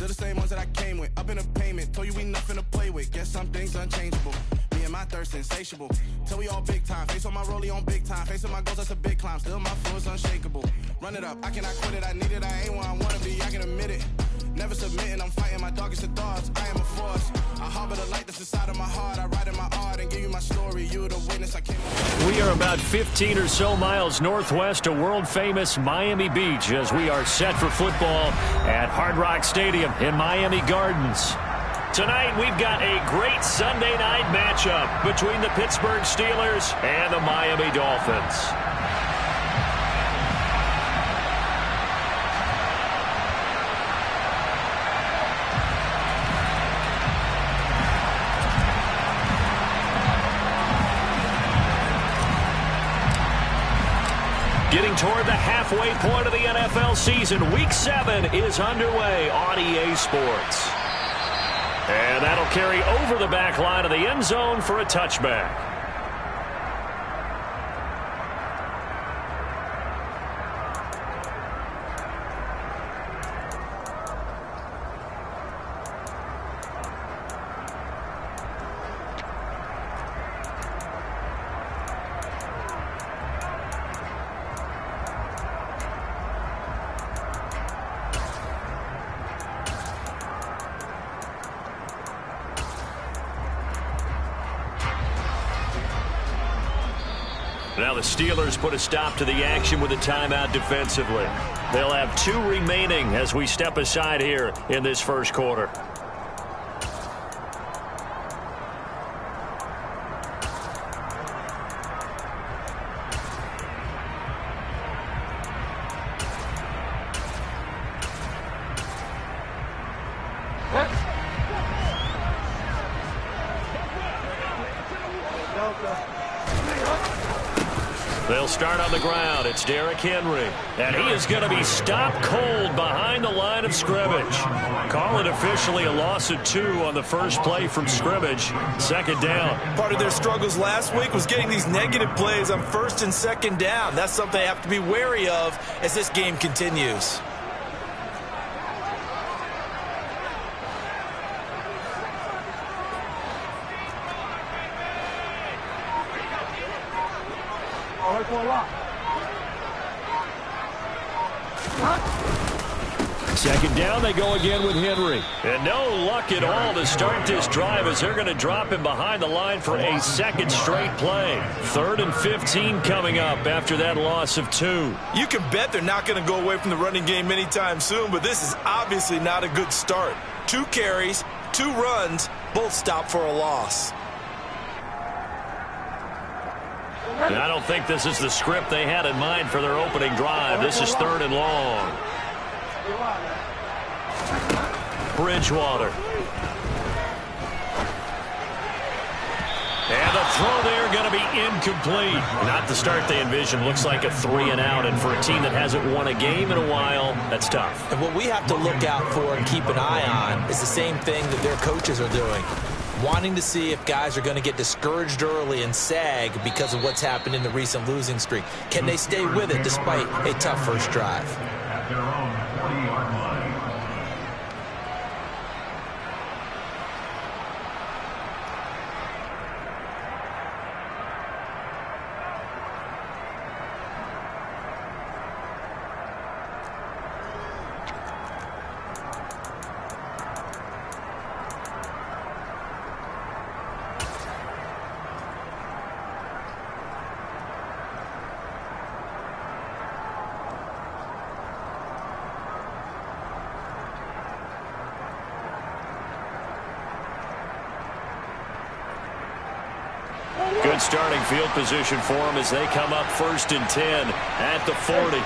the same ones that I came with. Up in a payment, told you we nothing to play with. Guess some things unchangeable. Me and my thirst insatiable. Till we all big time. Face on my rollie on big time. Facing my goals, that's a big climb. Still my flow is unshakable. Run it up, I cannot quit it. I need it, I ain't where I wanna be, I can admit it. Never submitting, I'm fighting my darkest of thoughts. I am a force. I harbor the light that's inside of my heart. I write in my art and give you my story. You are the witness I came. We are about 15 or so miles northwest of world-famous Miami Beach as we are set for football at Hard Rock Stadium in Miami Gardens. Tonight, we've got a great Sunday night matchup between the Pittsburgh Steelers and the Miami Dolphins. Getting toward the halfway point of the NFL season, Week 7 is underway on EA Sports. And that'll carry over the back line of the end zone for a touchback. Now the Steelers put a stop to the action with a timeout defensively. They'll have 2 remaining as we step aside here in this first quarter. They'll start on the ground. It's Derrick Henry. And he is going to be stopped cold behind the line of scrimmage. Call it officially a loss of 2 on the first play from scrimmage. Second down. Part of their struggles last week was getting these negative plays on first and second down. That's something they have to be wary of as this game continues. Second down, they go again with Henry. And no luck at all to start this drive as they're going to drop him behind the line for a second straight play. 3rd and 15 coming up after that loss of 2. You can bet they're not going to go away from the running game anytime soon, but this is obviously not a good start. 2 carries, 2 runs, both stopped for a loss. And I don't think this is the script they had in mind for their opening drive. This is 3rd and long. Bridgewater. And the throw there going to be incomplete. Not the start they envisioned. Looks like a 3 and out. And for a team that hasn't won a game in a while, that's tough. And what we have to look out for and keep an eye on is the same thing that their coaches are doing. Wanting to see if guys are going to get discouraged early and sag because of what's happened in the recent losing streak. Can they stay with it despite a tough first drive? At their own 40-yard line. Good starting field position for them as they come up 1st and 10 at the 40.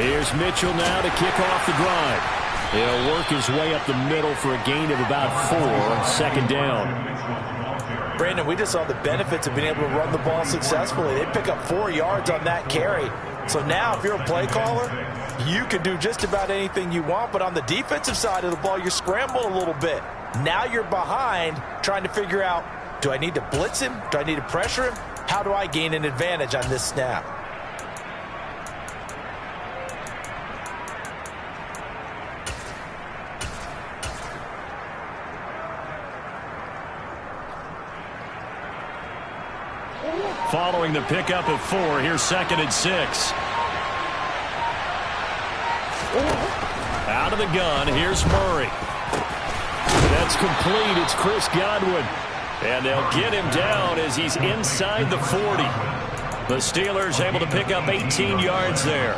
Here's Mitchell now to kick off the drive. He'll work his way up the middle for a gain of about 4. 2nd down. Brandon, we just saw the benefits of being able to run the ball successfully. They pick up 4 yards on that carry. So now if you're a play caller, you can do just about anything you want. But on the defensive side of the ball, you're scrambled a little bit. Now you're behind trying to figure out, do I need to blitz him? Do I need to pressure him? How do I gain an advantage on this snap? Following the pickup of 4, here's 2nd and 6. Out of the gun, here's Murray. That's complete. It's Chris Godwin. And they'll get him down as he's inside the 40. The Steelers able to pick up 18 yards there.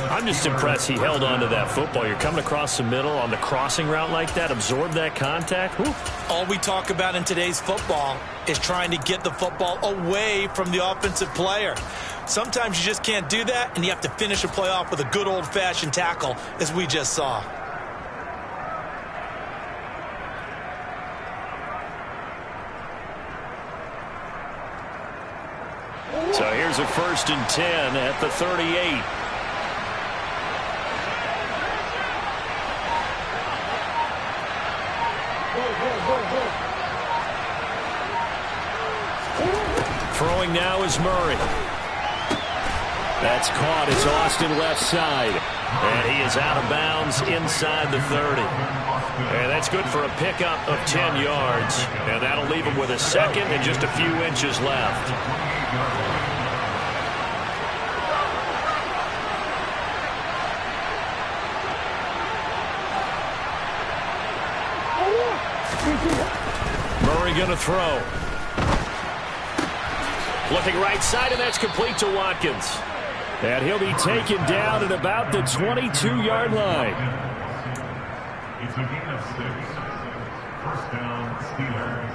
I'm just impressed he held on to that football. You're coming across the middle on the crossing route like that, absorb that contact. Whew. All we talk about in today's football is trying to get the football away from the offensive player. Sometimes you just can't do that, and you have to finish a play off with a good old-fashioned tackle, as we just saw. So here's a 1st and 10 at the 38. Throwing now is Murray. That's caught. It's Austin left side. And he is out of bounds inside the 30. And that's good for a pickup of 10 yards. And that'll leave him with a 2nd and just a few inches left. Murray going to throw. Looking right side, and that's complete to Watkins. And he'll be taken down at about the 22-yard line. It's a gain of 6. 1st down, Steelers.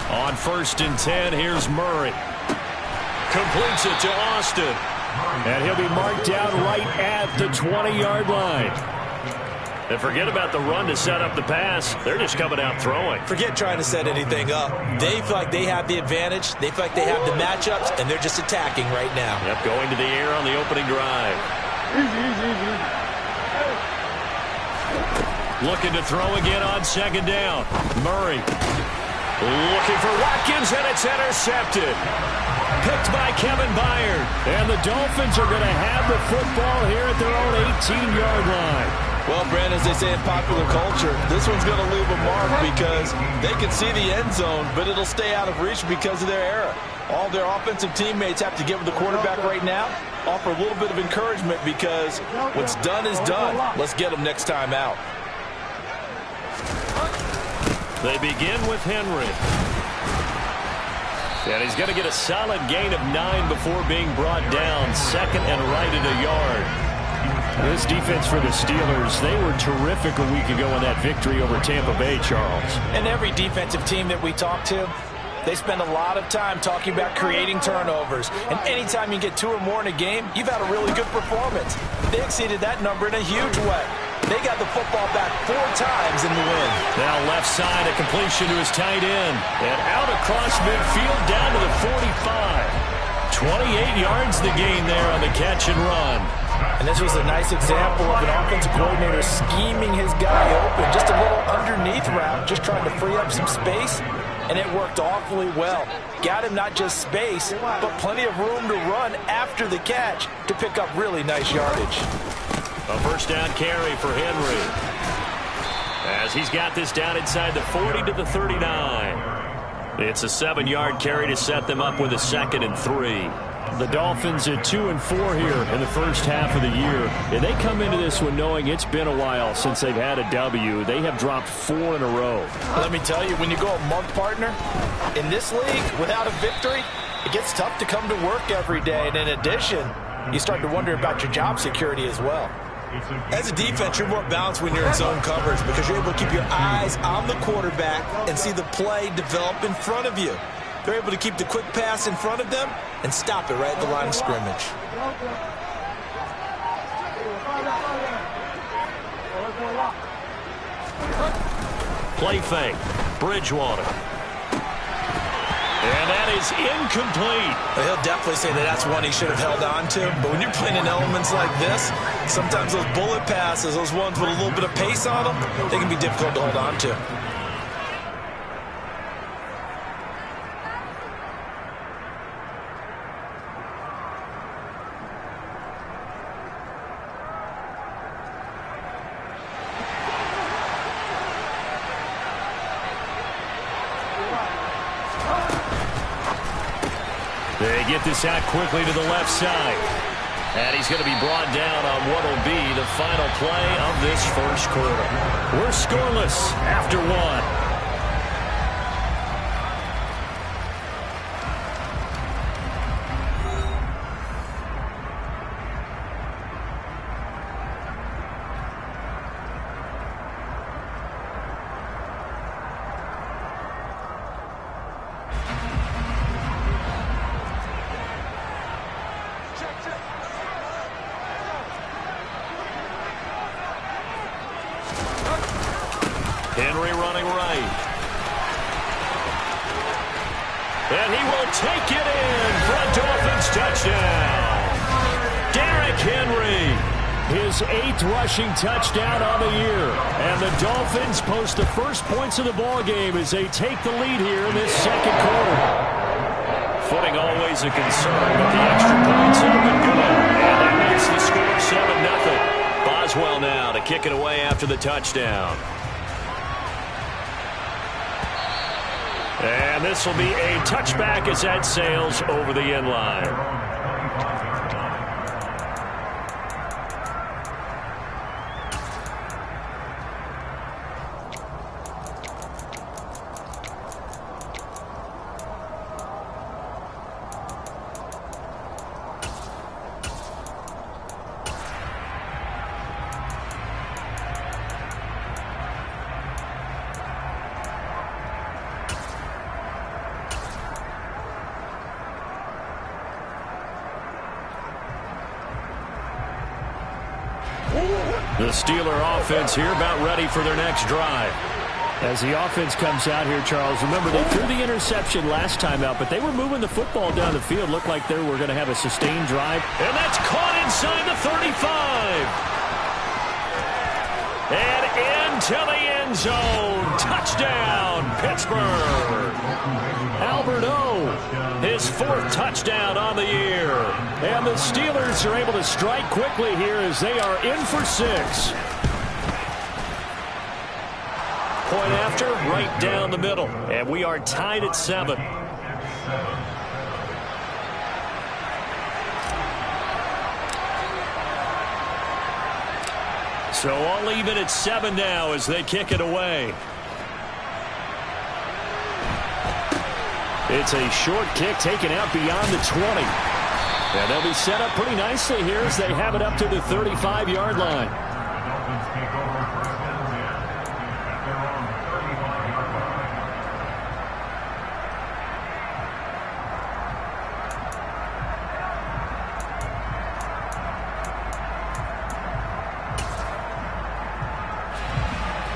On 1st and 10, here's Murray. Completes it to Austin. And he'll be marked down right at the 20-yard line. And forget about the run to set up the pass. They're just coming out throwing. Forget trying to set anything up. They feel like they have the advantage. They feel like they have the matchups, and they're just attacking right now. Yep, going to the air on the opening drive. Looking to throw again on 2nd down. Murray. Looking for Watkins, and it's intercepted. Picked by Kevin Byard. And the Dolphins are going to have the football here at their own 18-yard line. Well, Brandon, as they say in popular culture, this one's going to leave a mark because they can see the end zone, but it'll stay out of reach because of their error. All their offensive teammates have to get with the quarterback right now, offer a little bit of encouragement because what's done is done. Let's get them next time out. They begin with Henry. And he's going to get a solid gain of 9 before being brought down. 2nd and right at a yard. This defense for the Steelers, they were terrific a week ago in that victory over Tampa Bay, Charles. And every defensive team that we talk to, they spend a lot of time talking about creating turnovers. And anytime you get 2 or more in a game, you've had a really good performance. They exceeded that number in a huge way. They got the football back 4 times in the win. Now left side, a completion to his tight end. And out across midfield down to the 45. 28 yards the gain there on the catch and run. And this was a nice example of an offensive coordinator scheming his guy open. Just a little underneath route, just trying to free up some space. And it worked awfully well. Got him not just space, but plenty of room to run after the catch to pick up really nice yardage. A 1st down carry for Henry. As he's got this down inside the 40 to the 39. It's a 7-yard carry to set them up with a 2nd and 3. The Dolphins at 2-4 here in the first half of the year. And they come into this one knowing it's been a while since they've had a W. They have dropped 4 in a row. Let me tell you, when you go a month partner in this league without a victory, it gets tough to come to work every day. And in addition, you start to wonder about your job security as well. As a defense, you're more balanced when you're in zone coverage because you're able to keep your eyes on the quarterback and see the play develop in front of you. They're able to keep the quick pass in front of them and stop it right at the line of scrimmage. Play fake. Bridgewater. And that is incomplete. He'll definitely say that that's one he should have held on to. But when you're playing in elements like this, sometimes those bullet passes, those ones with a little bit of pace on them, they can be difficult to hold on to. They get this out quickly to the left side. And he's going to be brought down on what will be the final play of this first quarter. We're scoreless after one. Henry running right. And he will take it in for a Dolphins touchdown. Derrick Henry, his 8th rushing touchdown on the year. And the Dolphins post the first points of the ballgame as they take the lead here in this second quarter. Footing always a concern, but the extra points have been good. And that makes the score 7-0. Boswell now to kick it away after the touchdown. And this will be a touchback as that sails over the end line. The Steeler offense here about ready for their next drive. As the offense comes out here, Charles, remember they threw the interception last time out, but they were moving the football down the field. Looked like they were going to have a sustained drive. And that's caught inside the 35. And into the end zone. Touchdown, Pittsburgh. Albert O, his 4th touchdown on the year. And the Steelers are able to strike quickly here as they are in for 6. Point after, right down the middle. And we are tied at 7. So all even at 7 now as they kick it away. It's a short kick taken out beyond the 20. And they'll be set up pretty nicely here as they have it up to the 35-yard line.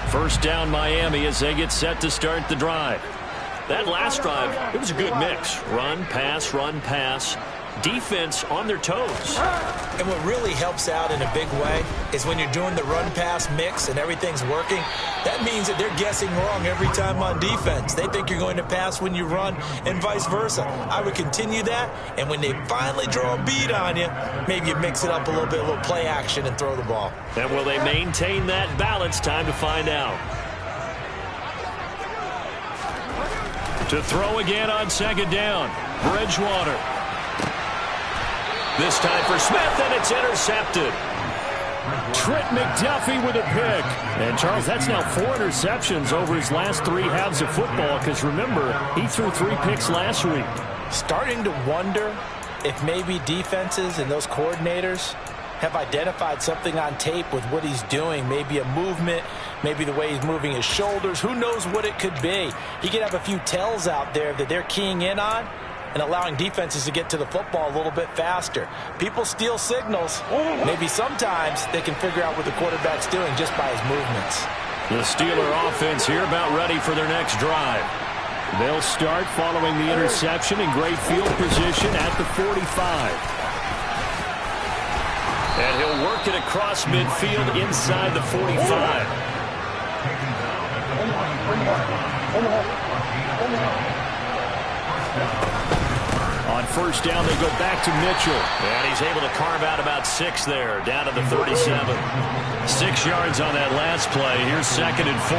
First down Miami as they get set to start the drive. That last drive, it was a good mix. Run, pass. Defense on their toes. And what really helps out in a big way is when you're doing the run-pass mix and everything's working, that means that they're guessing wrong every time on defense. They think you're going to pass when you run and vice versa. I would continue that, and when they finally draw a bead on you, maybe you mix it up a little bit, a little play action, and throw the ball. And will they maintain that balance? Time to find out. To throw again on second down. Bridgewater. This time for Smith, and it's intercepted. Trent McDuffie with a pick. And, Charles, that's now 4 interceptions over his last 3 halves of football, because, remember, he threw 3 picks last week. Starting to wonder if maybe defenses and those coordinators have identified something on tape with what he's doing. Maybe a movement, maybe the way he's moving his shoulders. Who knows what it could be? He could have a few tells out there that they're keying in on and allowing defenses to get to the football a little bit faster. People steal signals. Maybe sometimes they can figure out what the quarterback's doing just by his movements. The Steeler offense here about ready for their next drive. They'll start following the interception in great field position at the 45. And he'll work it across midfield inside the 45. On first down, they go back to Mitchell. And he's able to carve out about 6 there, down to the 37. 6 yards on that last play. Here's 2nd and 4.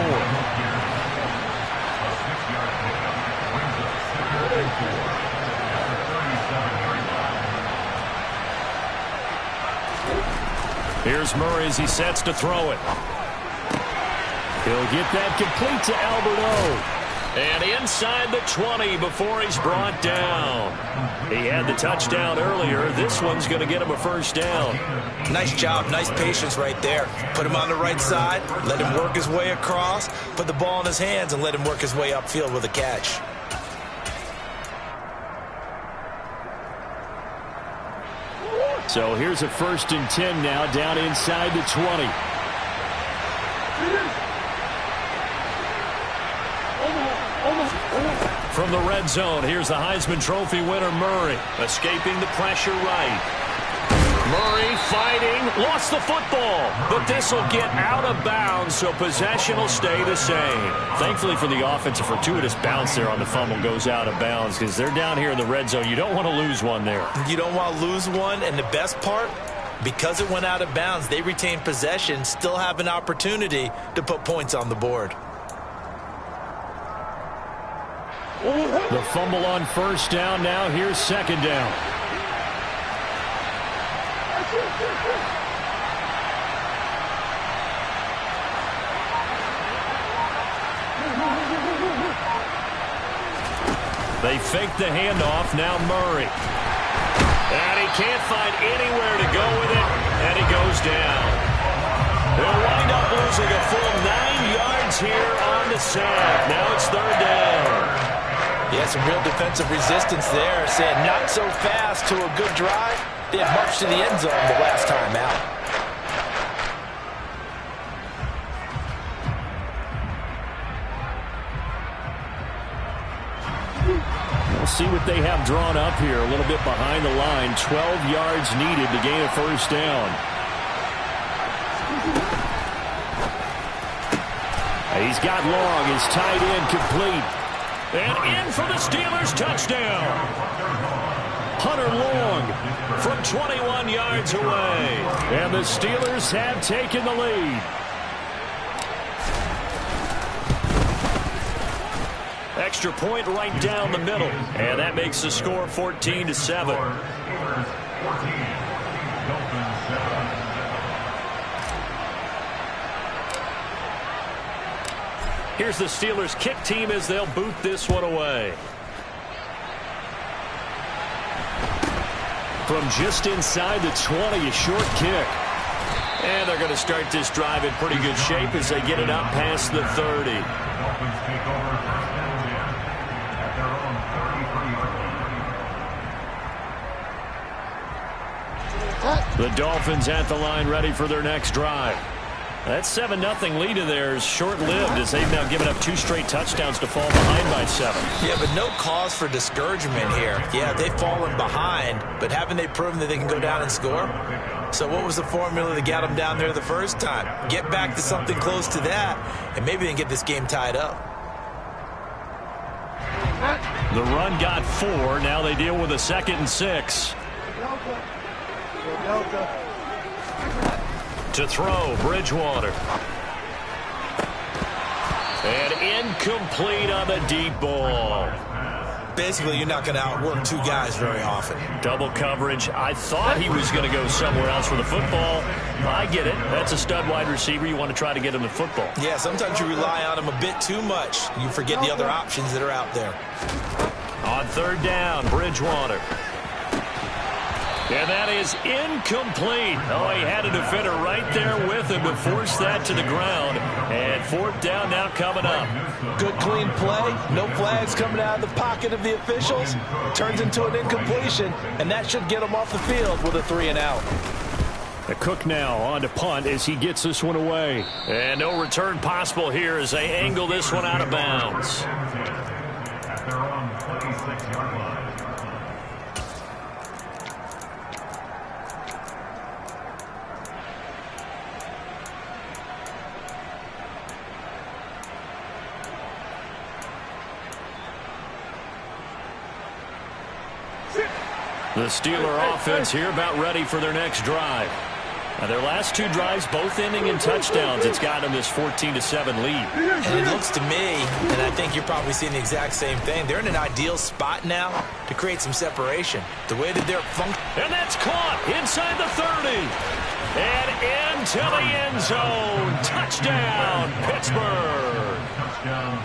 Here's Murray as he sets to throw it. He'll get that complete to Alberto. And inside the 20 before he's brought down. He had the touchdown earlier. This one's going to get him a first down. Nice job. Nice patience right there. Put him on the right side. Let him work his way across. Put the ball in his hands and let him work his way upfield with a catch. So here's a 1st and 10 now down inside the 20. From the red zone, here's the Heisman Trophy winner, Murray, escaping the pressure right. Murray fighting, lost the football, but this will get out of bounds, so possession will stay the same. Thankfully for the offense, a fortuitous bounce there on the fumble goes out of bounds because they're down here in the red zone. You don't want to lose one there. You don't want to lose one, and the best part, because it went out of bounds, they retain possession, still have an opportunity to put points on the board. The fumble on first down. Now here's 2nd down. They fake the handoff. Now Murray. And he can't find anywhere to go with it. And he goes down. They'll wind up losing a full 9 yards here on the sack. Now it's 3rd down. Yeah, some real defensive resistance there. Saying not so fast to a good drive. They had marched to the end zone the last time out. We'll see what they have drawn up here. A little bit behind the line. 12 yards needed to gain a first down. He's got long. His tight end complete. And in for the Steelers touchdown. Hunter Long from 21 yards away. And the Steelers have taken the lead. Extra point right down the middle. And that makes the score 14-7. Here's the Steelers kick team as they'll boot this one away. From just inside the 20, a short kick. And they're going to start this drive in pretty good shape as they get it up past the 30. Dolphins take over first down at their own 33. The Dolphins at the line ready for their next drive. That 7-0 lead of theirs short-lived as they've now given up 2 straight touchdowns to fall behind by 7. Yeah, but no cause for discouragement here. Yeah, they've fallen behind, but haven't they proven that they can go down and score? So what was the formula that got them down there the first time? Get back to something close to that, and maybe they can get this game tied up. The run got 4. Now they deal with a 2nd and 6. To throw, Bridgewater. And incomplete on the deep ball. Basically, you're not going to outwork 2 guys very often. Double coverage. I thought he was going to go somewhere else for the football. I get it. That's a stud wide receiver. You want to try to get him the football. Yeah, sometimes you rely on him a bit too much. You forget the other options that are out there. On 3rd down, Bridgewater. And that is incomplete. Oh, he had a defender right there with him to force that to the ground. And 4th down now coming up. Good clean play. No flags coming out of the pocket of the officials. Turns into an incompletion, and that should get them off the field with a 3 and out. The Cook now on to punt as he gets this one away. And no return possible here as they angle this one out of bounds. At their own 26-yard line. The Steeler offense here about ready for their next drive. Now their last two drives both ending in touchdowns. It's got them this 14-7 lead. And it looks to me, and I think you're probably seeing the exact same thing, they're in an ideal spot now to create some separation. The way that they're functioning. And that's caught inside the 30. And into the end zone. Touchdown, Pittsburgh. Touchdown,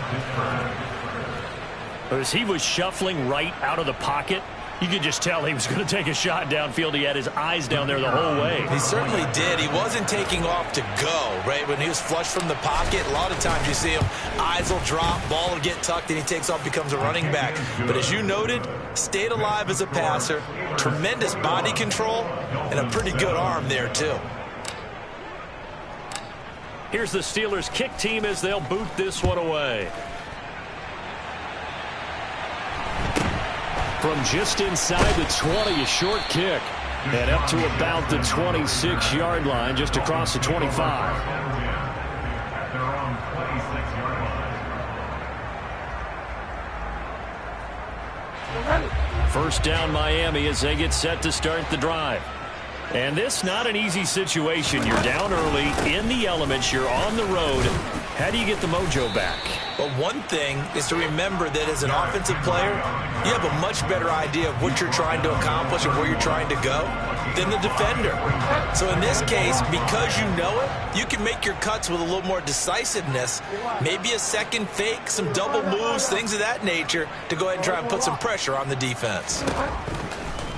Pittsburgh. As he was shuffling right out of the pocket, you could just tell he was going to take a shot downfield. He had his eyes down there the whole way. He certainly did. He wasn't taking off to go, right? When he was flushed from the pocket, a lot of times you see him, eyes will drop, ball will get tucked, and he takes off, becomes a running back. But as you noted, stayed alive as a passer, tremendous body control, and a pretty good arm there, too. Here's the Steelers' kick team as they'll boot this one away. From just inside the 20, a short kick. And up to about the 26-yard line, just across the 25. At their own 26-yard line. First down Miami as they get set to start the drive. And this not an easy situation. You're down early, in the elements, you're on the road. How do you get the mojo back? But one thing is to remember that as an offensive player, you have a much better idea of what you're trying to accomplish and where you're trying to go than the defender. So in this case, because you know it, you can make your cuts with a little more decisiveness, maybe a second fake, some double moves, things of that nature, to go ahead and try and put some pressure on the defense.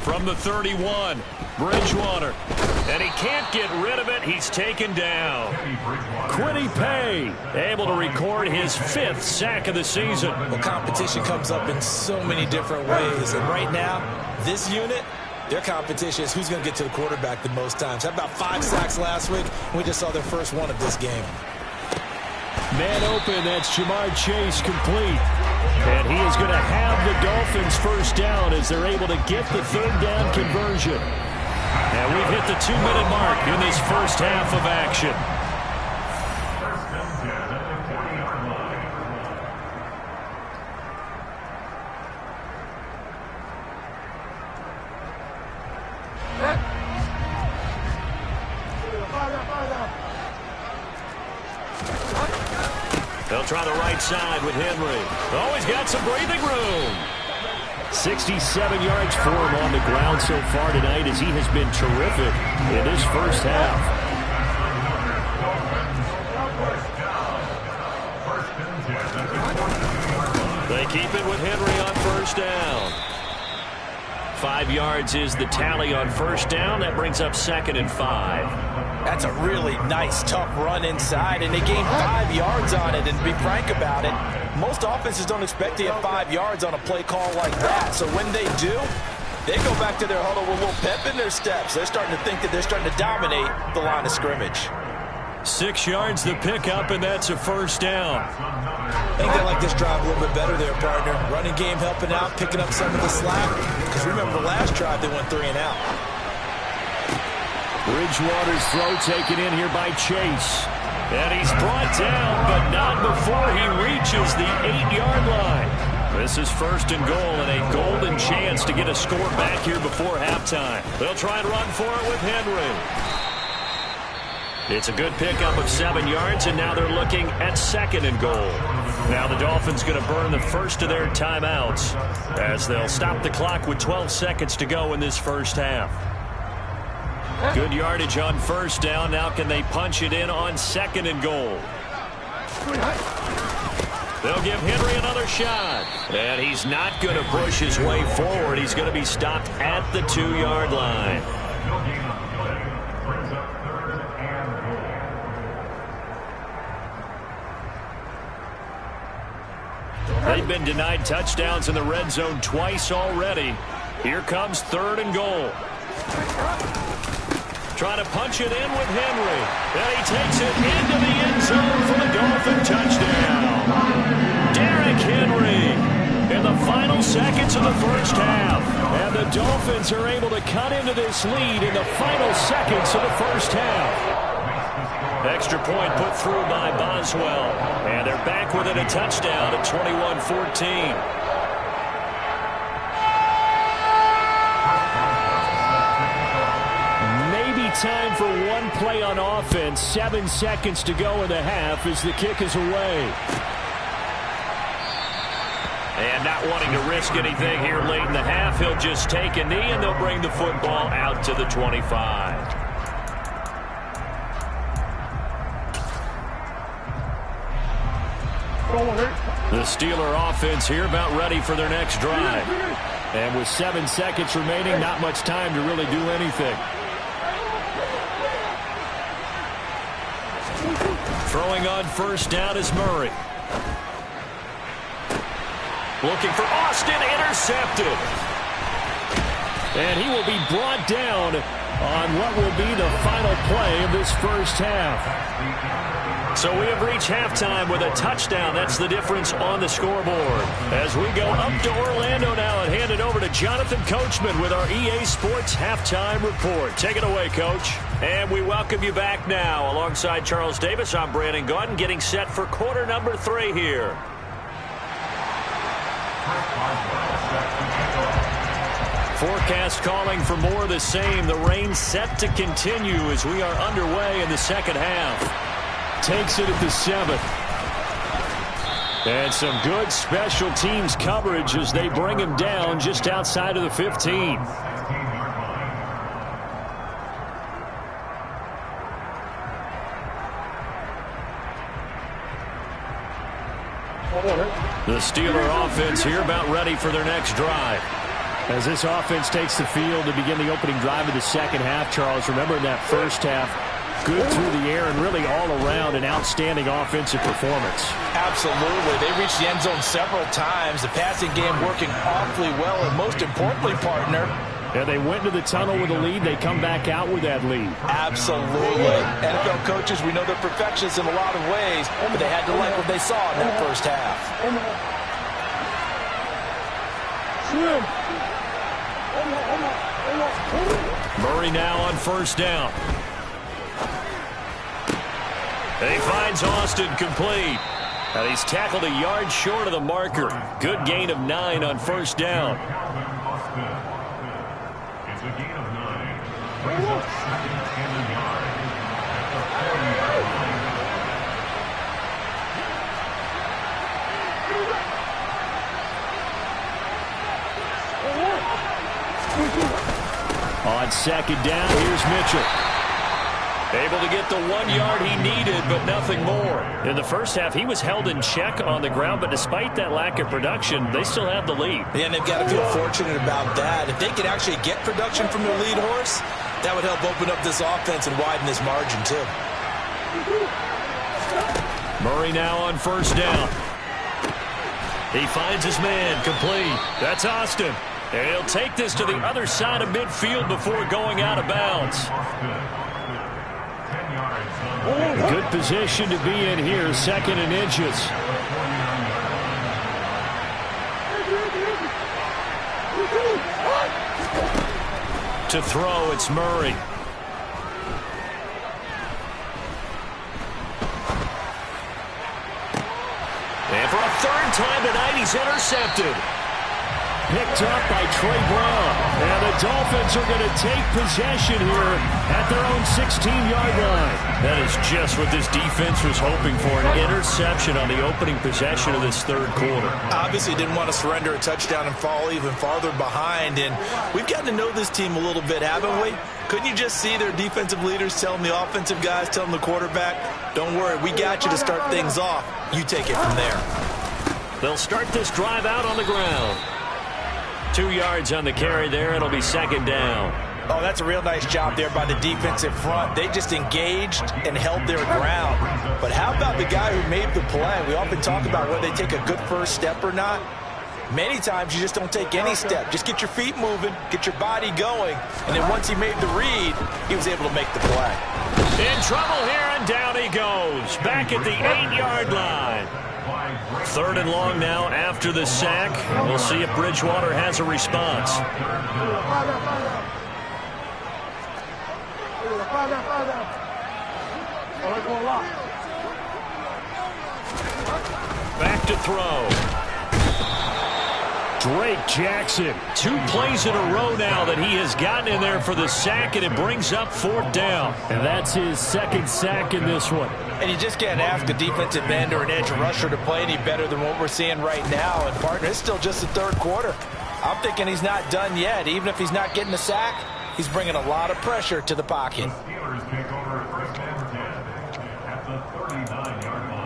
From the 31, Bridgewater. And he can't get rid of it. He's taken down. Quiddy Pay able to record his 5th sack of the season. Well, competition comes up in so many different ways. And right now, this unit, their competition is who's going to get to the quarterback the most times. Had about 5 sacks last week. We just saw their first one of this game. Man open, that's Jamar Chase complete. And he is going to have the Dolphins first down as they're able to get the 3rd down conversion. And we've hit the 2-minute mark in this first half of action. First and 10 at the 40-yard line. They'll try the right side with Henry. Oh, he's got some breathing room. 67 yards for him on the ground so far tonight as he has been terrific in this first half. They keep it with Henry on first down. 5 yards is the tally on first down. That brings up 2nd and 5. That's a really nice, tough run inside, and they gained 5 yards on it. And to be frank about it, most offenses don't expect to get 5 yards on a play call like that. So when they do, they go back to their huddle with a little pep in their steps. They're starting to think that they're starting to dominate the line of scrimmage. 6 yards the pickup, and that's a first down. I think they like this drive a little bit better there, partner. Running game helping out, picking up some of the slack. Because remember, the last drive they went 3 and out. Bridgewater's throw taken in here by Chase. And he's brought down, but not before he reaches the 8-yard line. This is 1st and goal and a golden chance to get a score back here before halftime. They'll try and run for it with Henry. It's a good pickup of 7 yards, and now they're looking at 2nd and goal. Now the Dolphins going to burn the first of their timeouts as they'll stop the clock with 12 seconds to go in this first half. Good yardage on first down. Now can they punch it in on 2nd and goal? They'll give Henry another shot. And he's not going to push his way forward. He's going to be stopped at the 2-yard line. They've been denied touchdowns in the red zone twice already. Here comes 3rd and goal. Trying to punch it in with Henry. And he takes it into the end zone for the Dolphin touchdown. Derrick Henry in the final seconds of the first half. And the Dolphins are able to cut into this lead in the final seconds of the first half. Extra point put through by Boswell. And they're back within a touchdown at 21-14. Time for one play on offense. 7 seconds to go in the half as the kick is away. And not wanting to risk anything here late in the half, he'll just take a knee and they'll bring the football out to the 25. The Steeler offense here about ready for their next drive. And with 7 seconds remaining, not much time to really do anything. Throwing on first down is Murray. Looking for Austin, intercepted. And he will be brought down on what will be the final play of this first half. So we have reached halftime with a touchdown. That's the difference on the scoreboard. As we go up to Orlando now and hand it over to Jonathan Coachman with our EA Sports Halftime Report. Take it away, Coach. And we welcome you back now. Alongside Charles Davis, I'm Brandon Gaudin, getting set for quarter number 3 here. Forecast calling for more of the same. The rain set to continue as we are underway in the second half. Takes it at the 7. And some good special teams coverage as they bring him down just outside of the 15. The Steeler offense here about ready for their next drive. As this offense takes the field to begin the opening drive of the second half, Charles, remember in that first half, good through the air and really all around an outstanding offensive performance. Absolutely. They reached the end zone several times. The passing game working awfully well, and most importantly, partner, yeah, they went into the tunnel with a lead. They come back out with that lead. Absolutely. NFL coaches, we know they're perfectionists in a lot of ways, but they had to like what they saw in that first half. Murray now on first down. And he finds Austin complete. And he's tackled a yard short of the marker. Good gain of 9 on first down. It's a gain of 9. Brings up second and a yard at the 40-yard line. On second down, here's Mitchell. Able to get the 1 yard he needed, but nothing more. In the first half, he was held in check on the ground, but despite that lack of production, they still have the lead. Yeah, and they've got to feel fortunate about that. If they could actually get production from their lead horse, that would help open up this offense and widen this margin, too. Murray now on first down. He finds his man, complete. That's Austin. And he'll take this to the other side of midfield before going out of bounds. Good position to be in here, second and inches. To throw, it's Murray. And for a third time tonight, he's intercepted. Picked up by Trey Brown. And the Dolphins are going to take possession here at their own 16-yard line. That is just what this defense was hoping for, an interception on the opening possession of this third quarter. Obviously didn't want to surrender a touchdown and fall even farther behind. And we've gotten to know this team a little bit, haven't we? Couldn't you just see their defensive leaders telling the offensive guys, telling the quarterback, don't worry, we got you to start things off. You take it from there. They'll start this drive out on the ground. 2 yards on the carry there. It'll be second down. Oh, that's a real nice job there by the defensive front. They just engaged and held their ground. But how about the guy who made the play? We often talk about whether they take a good first step or not. Many times you just don't take any step. Just get your feet moving, get your body going, and then once he made the read, he was able to make the play. In trouble here, and down he goes. Back at the 8-yard line. 3rd and long now after the sack. We'll see if Bridgewater has a response. Back to throw. Drake Jackson, 2 plays in a row now that he has gotten in there for the sack, and it brings up 4th down. And that's his 2nd sack in this one. And you just can't ask a defensive end or an edge rusher to play any better than what we're seeing right now. And, partner, it's still just the 3rd quarter. I'm thinking he's not done yet. Even if he's not getting a sack, he's bringing a lot of pressure to the pocket. The Steelers take over 1st and 10 at the 39-yard line.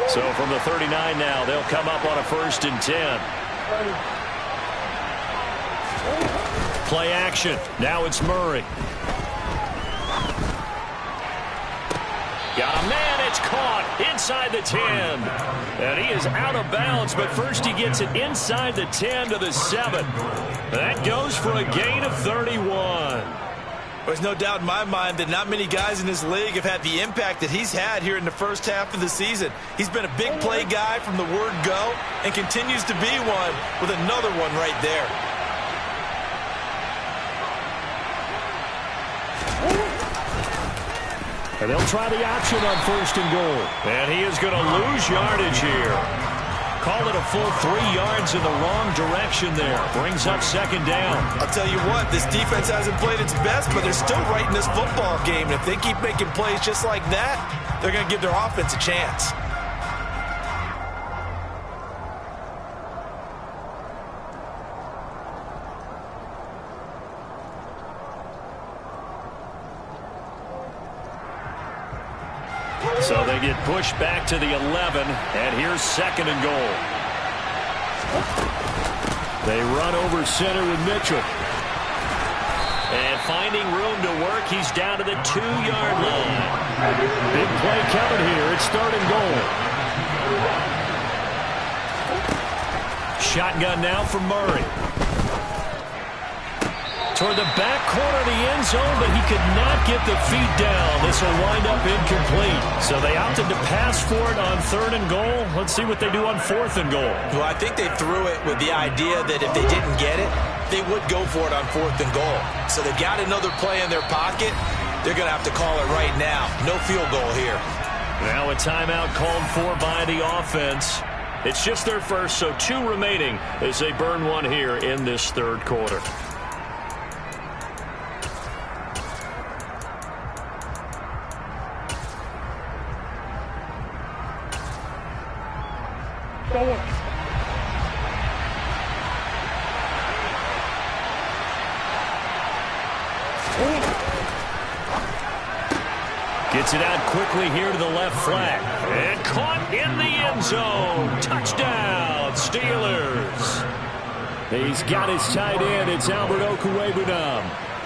So from the 39 now, they'll come up on a 1st and 10. Play action. Now it's Murray. Got a man. It's caught inside the 10. And he is out of bounds, but first he gets it inside the 10 to the 7. That goes for a gain of 31. There's no doubt in my mind that not many guys in this league have had the impact that he's had here in the first half of the season. He's been a big play guy from the word go and continues to be one with another one right there. And they'll try the option on 1st and goal. And he is going to lose yardage here. Call it a full 3 yards in the wrong direction there. Brings up 2nd down. I'll tell you what, this defense hasn't played its best, but they're still right in this football game. And if they keep making plays just like that, they're going to give their offense a chance. So they get pushed back to the 11, and here's 2nd and goal. They run over center with Mitchell. And finding room to work, he's down to the 2-yard line. Big play coming here. It's 3rd and goal. Shotgun now for Murray. Toward the back corner of the end zone, but he could not get the feet down. This will wind up incomplete. So they opted to pass for it on 3rd and goal. Let's see what they do on 4th and goal. Well, I think they threw it with the idea that if they didn't get it, they would go for it on 4th and goal. So they've got another play in their pocket. They're going to have to call it right now. No field goal here. Now a timeout called for by the offense. It's just their first, so 2 remaining as they burn one here in this 3rd quarter. Gets it out quickly here to the left flat. And caught in the end zone. Touchdown, Steelers. He's got his tight end. It's Albert Okwuegbunam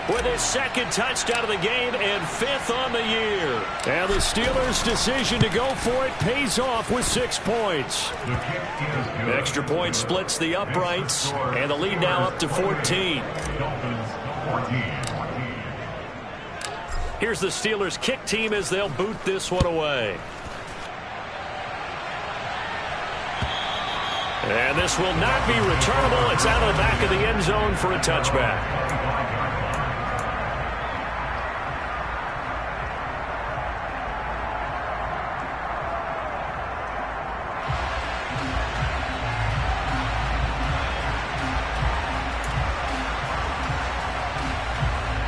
with his 2nd touchdown of the game and 5th on the year. And the Steelers' decision to go for it pays off with 6 points. Extra point splits the uprights, and the lead now up to 14. Dolphins 14. Here's the Steelers' kick team as they'll boot this one away. And this will not be returnable. It's out of the back of the end zone for a touchback.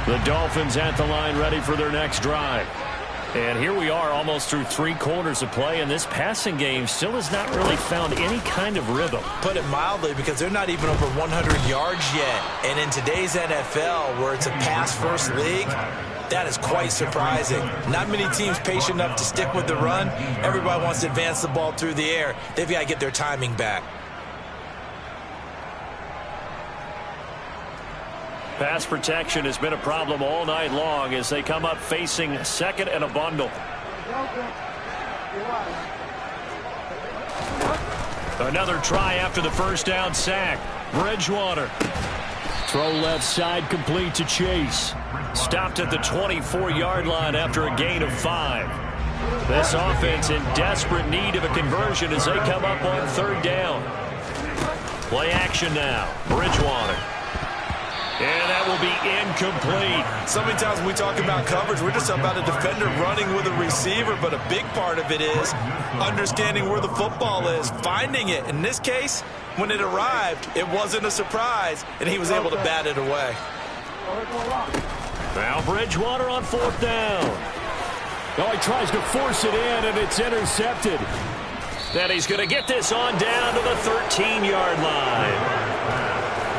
The Dolphins at the line ready for their next drive. And here we are almost through 3 quarters of play, and this passing game still has not really found any kind of rhythm. Put it mildly, because they're not even over 100 yards yet. And in today's NFL, where it's a pass-first league, That is quite surprising. Not many teams patient enough to stick with the run. Everybody wants to advance the ball through the air. They've got to get their timing back. Pass protection has been a problem all night long as they come up facing second and a bundle. Another try after the first down sack. Bridgewater. Throw left side complete to Chase. Stopped at the 24-yard line after a gain of 5. This offense in desperate need of a conversion as they come up on third down. Play action now. Bridgewater. And that will be incomplete. So many times when we talk about coverage, we're just about a defender running with a receiver, but a big part of it is understanding where the football is, finding it. In this case, when it arrived, it wasn't a surprise, and he was able to bat it away. Now Bridgewater on fourth down. Oh, he tries to force it in, and it's intercepted. Then he's going to get this on down to the 13-yard line.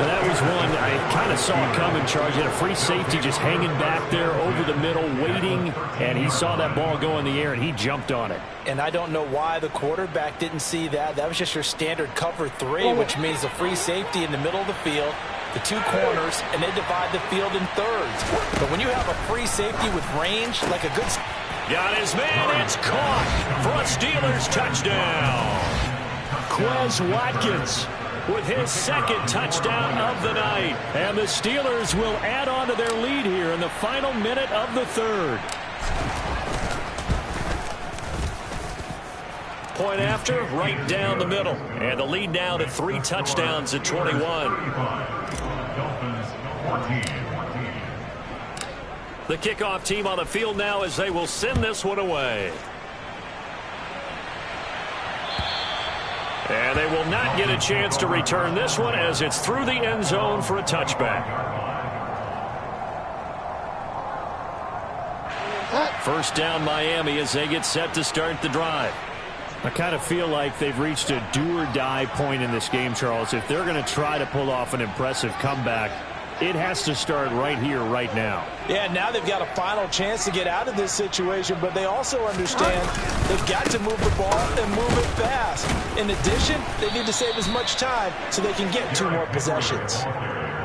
And that was one I kind of saw coming, Charge. He had a free safety just hanging back there over the middle, waiting, and he saw that ball go in the air, and he jumped on it. And I don't know why the quarterback didn't see that. That was just your standard cover 3, which means a free safety in the middle of the field, the 2 corners, and they divide the field in thirds. But when you have a free safety with range, like a good... Got his man, it's caught for a Steelers touchdown. Quez Watkins with his second touchdown of the night. And the Steelers will add on to their lead here in the final minute of the third. Point after, right down the middle. And the lead now to 3 touchdowns at 21. Dolphins 14. The kickoff team on the field now as they will send this one away. And they will not get a chance to return this one as it's through the end zone for a touchback. First down Miami as they get set to start the drive. I kind of feel like they've reached a do-or-die point in this game, Charles. If they're going to try to pull off an impressive comeback, it has to start right here, right now. Yeah, now they've got a final chance to get out of this situation, but they also understand they've got to move the ball and move it fast. In addition, they need to save as much time so they can get 2 more possessions.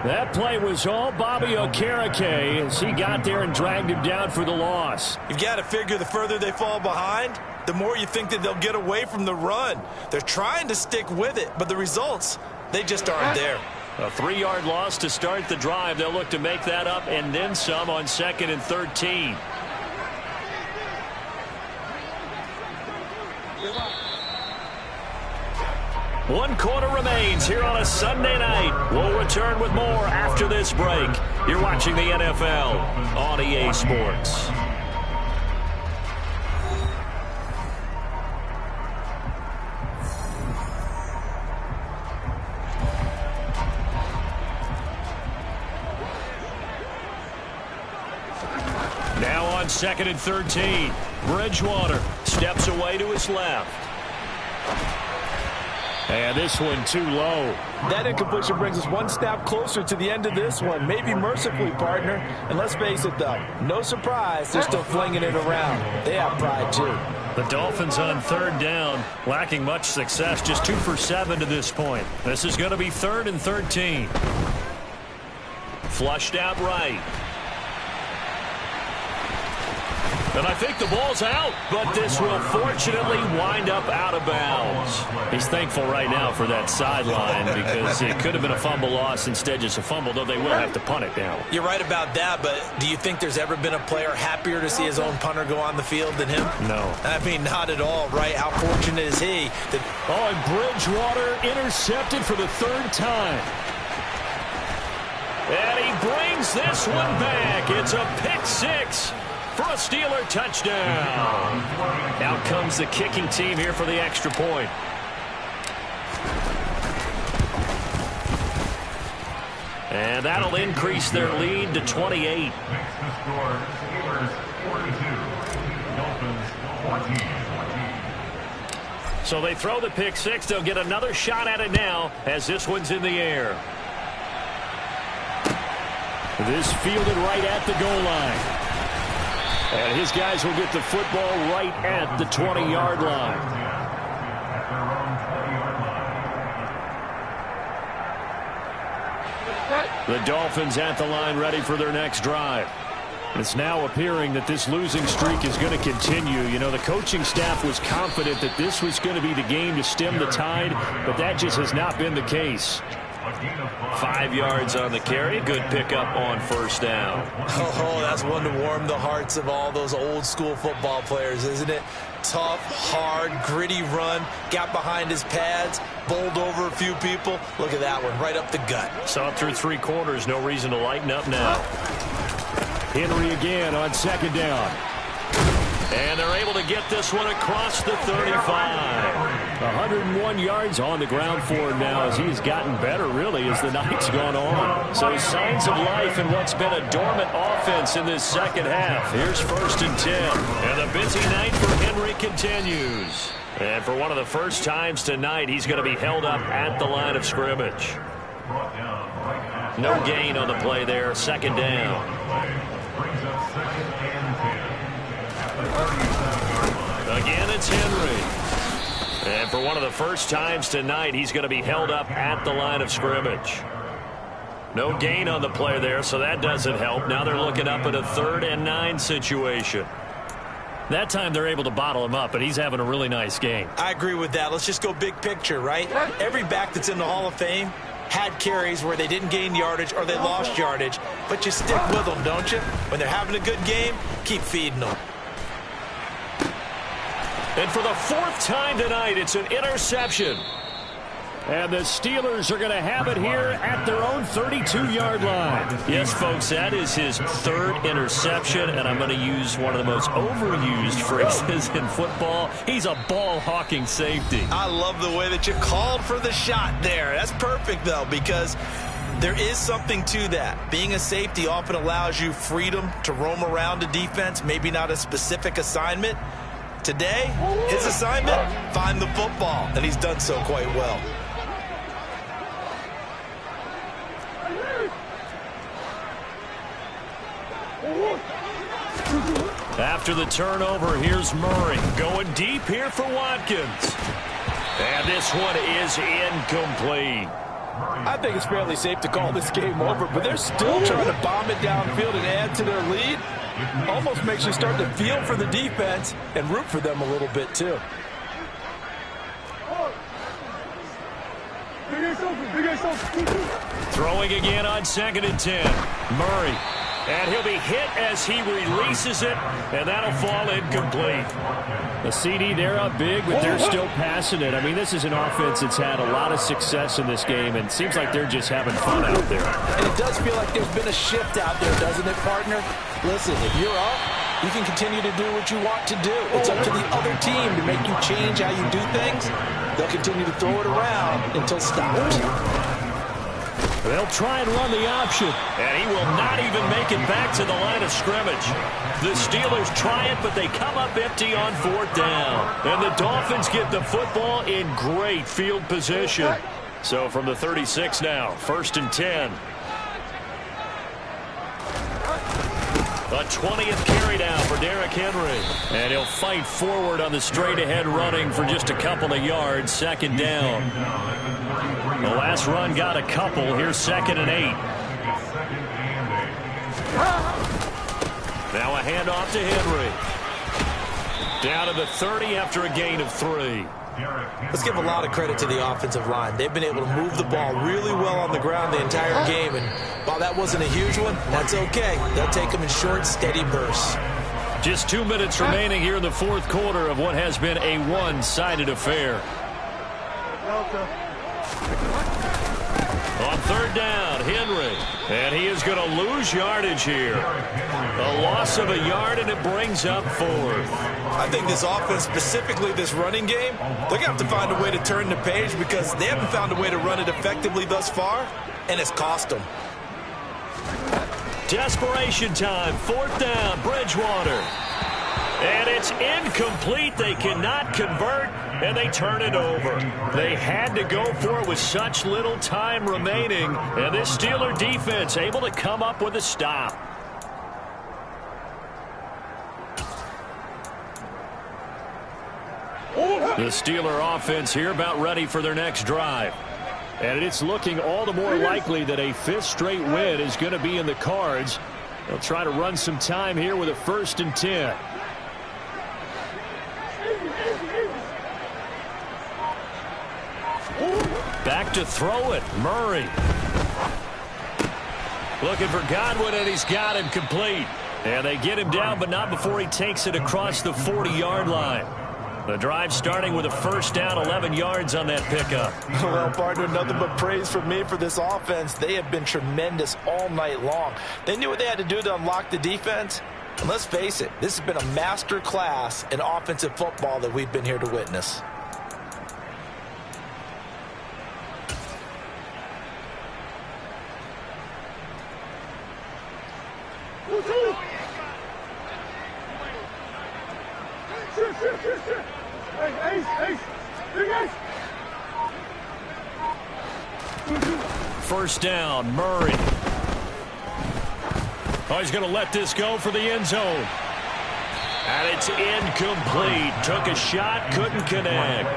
That play was all Bobby Okereke as he got there and dragged him down for the loss. You've got to figure the further they fall behind, the more you think that they'll get away from the run. They're trying to stick with it, but the results, they just aren't there. A 3-yard loss to start the drive. They'll look to make that up and then some on 2nd and 13. One quarter remains here on a Sunday night. We'll return with more after this break. You're watching the NFL on EA Sports. Now on 2nd and 13. Bridgewater steps away to his left. And this one too low. That incompletion brings us one step closer to the end of this one. Maybe mercifully, partner. And let's face it, though, no surprise, they're still flinging it around. They have pride, too. The Dolphins on 3rd down, lacking much success, just 2 for 7 to this point. This is going to be 3rd and 13. Flushed out right. And I think the ball's out, but this will fortunately wind up out of bounds. He's thankful right now for that sideline because it could have been a fumble loss, instead just a fumble, though they will have to punt it now. You're right about that, but do you think there's ever been a player happier to see his own punter go on the field than him? No. I mean, not at all, right? How fortunate is he? Oh, and Bridgewater intercepted for the 3rd time. And he brings this one back. It's a pick 6. For a Steeler touchdown. Out comes the kicking team here for the extra point. And that'll increase their lead to 28. Makes the score Steelers 42, Dolphins 14. So they throw the pick 6. They'll get another shot at it now as this one's in the air. This fielded right at the goal line. And his guys will get the football right at the 20-yard line. At their own 20-yard line. The Dolphins at the line ready for their next drive. It's now appearing that this losing streak is going to continue. You know, the coaching staff was confident that this was going to be the game to stem the tide, but that just has not been the case. 5 yards on the carry. Good pickup on first down. Oh, that's one to warm the hearts of all those old-school football players, isn't it? Tough, hard, gritty run. Got behind his pads, bowled over a few people. Look at that one, right up the gut. Saw it through 3 quarters. No reason to lighten up now. Henry again on second down. And they're able to get this one across the 35. 101 yards on the ground for him now as he's gotten better, really, as the night's gone on. So signs of life in what's been a dormant offense in this second half. Here's 1st and 10. And the busy night for Henry continues. And for one of the first times tonight, he's going to be held up at the line of scrimmage. No gain on the play there. 2nd down. Again, it's Henry. And for one of the first times tonight, he's going to be held up at the line of scrimmage. No gain on the play there, so that doesn't help. Now they're looking up at a 3rd and 9 situation. That time they're able to bottle him up, but he's having a really nice game. I agree with that. Let's just go big picture, right? Every back that's in the Hall of Fame had carries where they didn't gain yardage or they lost yardage, but you stick with them, don't you? When they're having a good game, keep feeding them. And for the 4th time tonight, it's an interception. And the Steelers are going to have it here at their own 32-yard line. Yes, folks, that is his 3rd interception, and I'm going to use one of the most overused phrases in football. He's a ball-hawking safety. I love the way that you called for the shot there. That's perfect, though, because there is something to that. Being a safety often allows you freedom to roam around a defense, maybe not a specific assignment. Today, his assignment, find the football, and he's done so quite well. After the turnover, here's Murray going deep here for Watkins. And this one is incomplete. I think it's fairly safe to call this game over, but they're still trying to bomb it downfield and add to their lead. Almost makes you start to feel for the defense and root for them a little bit, too. Throwing again on 2nd and 10. Murray. And he'll be hit as he releases it, and that'll fall incomplete. The CD, they're up big, but they're still passing it. I mean, this is an offense that's had a lot of success in this game, and it seems like they're just having fun out there. And it does feel like there's been a shift out there, doesn't it, partner? Listen, if you're up, you can continue to do what you want to do. It's up to the other team to make you change how you do things. They'll continue to throw it around until stopped. They'll try and run the option. And he will not even make it back to the line of scrimmage. The Steelers try it, but they come up empty on 4th down. And the Dolphins get the football in great field position. So from the 36 now, 1st and 10. A 20th carry down for Derrick Henry. And he'll fight forward on the straight-ahead running for just a couple of yards. 2nd down. The last run got a couple. Here's 2nd and 8. Now a handoff to Henry. Down to the 30 after a gain of 3. Let's give a lot of credit to the offensive line. They've been able to move the ball really well on the ground the entire game. And while that wasn't a huge one, that's okay. They'll take them in short, steady bursts. Just 2 minutes remaining here in the 4th quarter of what has been a one-sided affair. On 3rd down, Henry. And he is going to lose yardage here. A loss of a yard, and it brings up 4th. I think this offense, specifically this running game, they're going to have to find a way to turn the page because they haven't found a way to run it effectively thus far, and it's cost them. Desperation time, 4th down, Bridgewater. And it's incomplete. They cannot convert, and they turn it over. They had to go for it with such little time remaining, and this Steeler defense able to come up with a stop. The Steeler offense here about ready for their next drive. And it's looking all the more likely that a fifth straight win is going to be in the cards. They'll try to run some time here with a 1st and 10. Back to throw it. Murray. Looking for Godwin, and he's got him complete. And they get him down, but not before he takes it across the 40-yard line. The drive starting with a 1st down, 11 yards on that pickup. Well, partner, nothing but praise from me for this offense. They have been tremendous all night long. They knew what they had to do to unlock the defense. And let's face it, this has been a master class in offensive football that we've been here to witness. First down, Murray. Oh, he's going to let this go for the end zone. And it's incomplete. Took a shot, couldn't connect.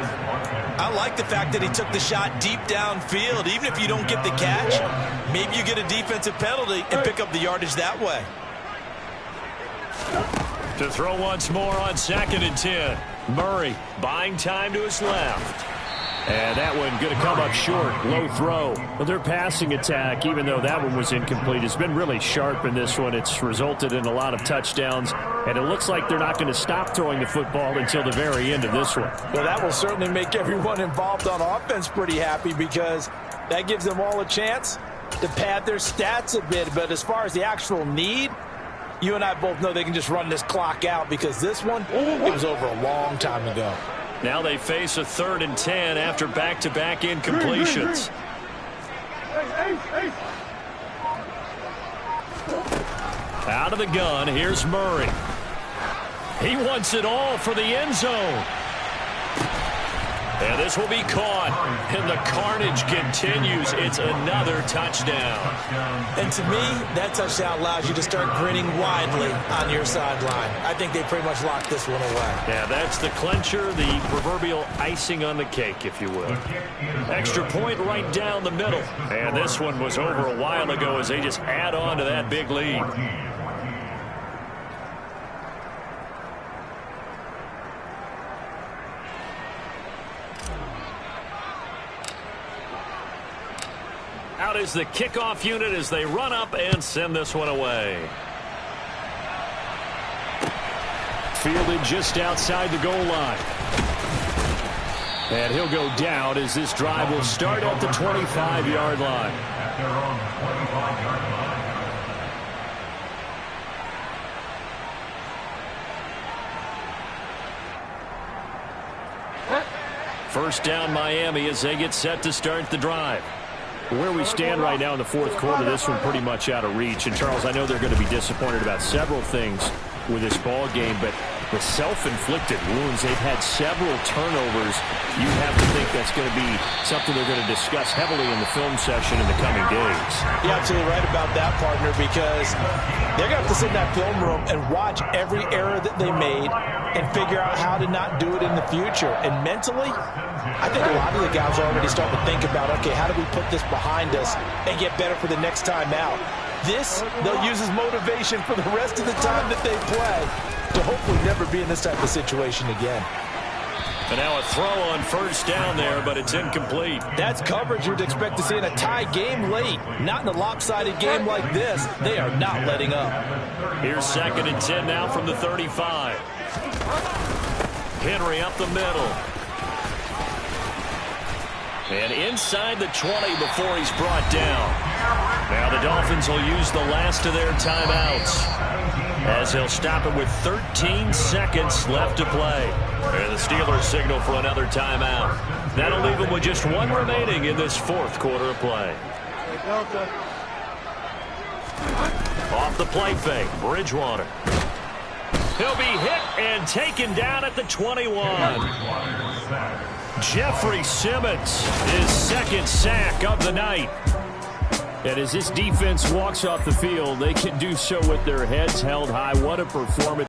I like the fact that he took the shot deep downfield. Even if you don't get the catch, maybe you get a defensive penalty and pick up the yardage that way. To throw once more on 2nd and 10. Murray buying time to his left. And that one going to come up short. Low throw. Well, their passing attack, even though that one was incomplete, has been really sharp in this one. It's resulted in a lot of touchdowns. And it looks like they're not going to stop throwing the football until the very end of this one. Well, that will certainly make everyone involved on offense pretty happy, because that gives them all a chance to pad their stats a bit. But as far as the actual need, you and I both know they can just run this clock out, because this one, it was over a long time ago. Now they face a 3rd and 10 after back-to-back incompletions. Out of the gun, here's Murray. He wants it all for the end zone. And this will be caught. And the carnage continues. It's another touchdown. And to me, that touchdown allows you to start grinning widely on your sideline. I think they pretty much locked this one away. Yeah, that's the clincher, the proverbial icing on the cake, if you will. Extra point right down the middle. And this one was over a while ago as they just add on to that big lead. Out is the kickoff unit as they run up and send this one away. Fielded just outside the goal line. And he'll go down as this drive will start at the 25-yard line. At their own 25-yard line. First down Miami as they get set to start the drive. Where we stand right now in the 4th quarter, this one pretty much out of reach. And, Charles, I know they're going to be disappointed about several things with this ball game, but the self-inflicted wounds, they've had several turnovers. You have to think that's going to be something they're going to discuss heavily in the film session in the coming days. You're absolutely right about that, partner, because they're going to have to sit in that film room and watch every error that they made and figure out how to not do it in the future. And mentally, I think a lot of the guys are already starting to think about, okay, how do we put this behind us and get better for the next time out? This, they'll use as motivation for the rest of the time that they play to hopefully never be in this type of situation again. And now a throw on first down there, but it's incomplete. That's coverage you'd expect to see in a tie game late. Not in a lopsided game like this. They are not letting up. Here's 2nd and 10 now from the 35. Henry up the middle. And inside the 20 before he's brought down. Now the Dolphins will use the last of their timeouts as they'll stop it with 13 seconds left to play. And the Steelers signal for another timeout. That'll leave them with just one remaining in this 4th quarter of play. Off the play fake, Bridgewater. He'll be hit and taken down at the 21. Jeffrey Simmons, his 2nd sack of the night. And as this defense walks off the field, they can do so with their heads held high. What a performance.